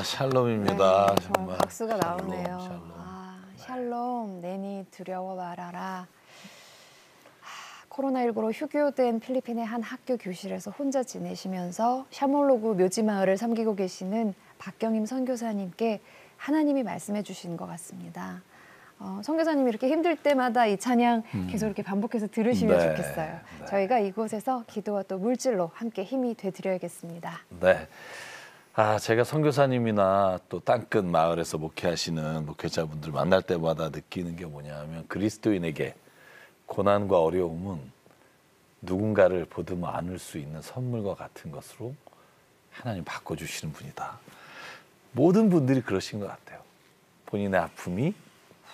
샬롬입니다. 네, 정말 박수가 나오네요. 샬롬. 샬롬, 내니 두려워 말아라. 코로나19로 휴교된 필리핀의 한 학교 교실에서 혼자 지내시면서 샤몰로구 묘지마을을 섬기고 계시는 박경임 선교사님께 하나님이 말씀해 주신 것 같습니다. 선교사님이 이렇게 힘들 때마다 이 찬양 계속 이렇게 반복해서 들으시면 좋겠어요. 네. 저희가 이곳에서 기도와 또 물질로 함께 힘이 되드려야겠습니다. 네. 제가 선교사님이나 또 땅끝 마을에서 목회하시는 목회자분들 만날 때마다 느끼는 게 뭐냐면 그리스도인에게 고난과 어려움은 누군가를 보듬어 안을 수 있는 선물과 같은 것으로 하나님 바꿔주시는 분이다. 모든 분들이 그러신 것 같아요. 본인의 아픔이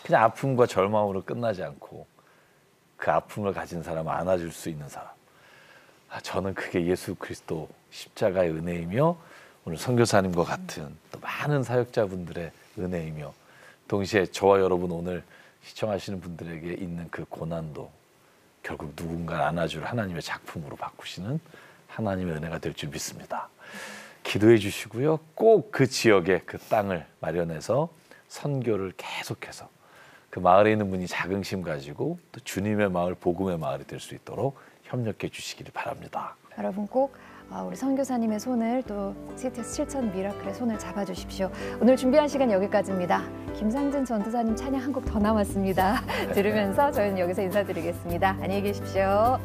그냥 아픔과 절망으로 끝나지 않고 그 아픔을 가진 사람을 안아줄 수 있는 사람. 저는 그게 예수 그리스도 십자가의 은혜이며 오늘 선교사님과 같은 또 많은 사역자분들의 은혜이며 동시에 저와 여러분 오늘 시청하시는 분들에게 있는 그 고난도 결국 누군가를 안아줄 하나님의 작품으로 바꾸시는 하나님의 은혜가 될 줄 믿습니다. 기도해 주시고요. 꼭 그 지역에 그 땅을 마련해서 선교를 계속해서 그 마을에 있는 분이 자긍심 가지고 또 주님의 마을, 복음의 마을이 될 수 있도록 협력해 주시기를 바랍니다. 여러분 꼭 우리 선교사님의 손을 또 CTS 7000 미라클의 손을 잡아주십시오. 오늘 준비한 시간 여기까지입니다. 김상진 전도사님 찬양 한 곡 더 남았습니다. 들으면서 저희는 여기서 인사드리겠습니다. 안녕히 계십시오.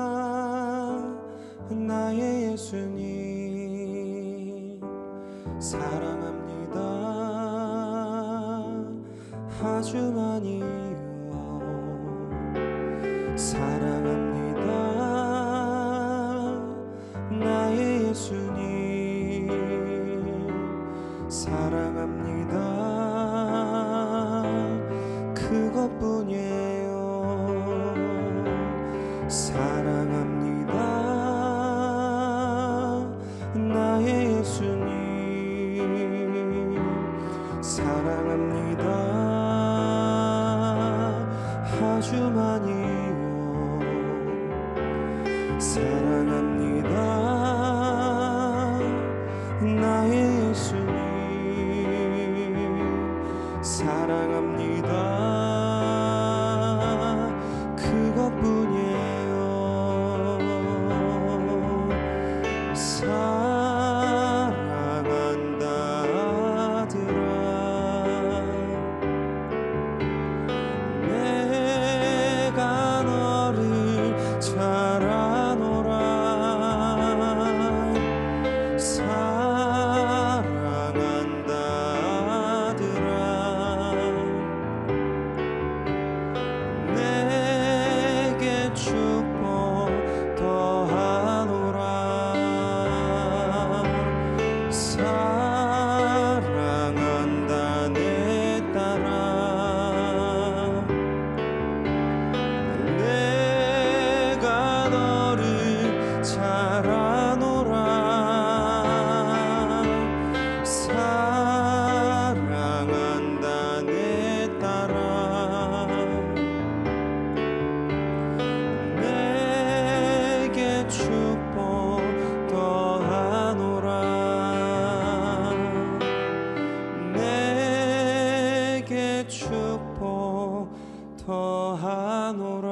사랑합니다 나의 예수님 사랑합니다 아주 많이요 사랑합니다 나의 예수님 사랑합니다 그것뿐이에요 사랑합니다 나의 예수님 사랑합니다 아주 많이요 사랑합니다 나의 예수님 사랑합니다 하노라.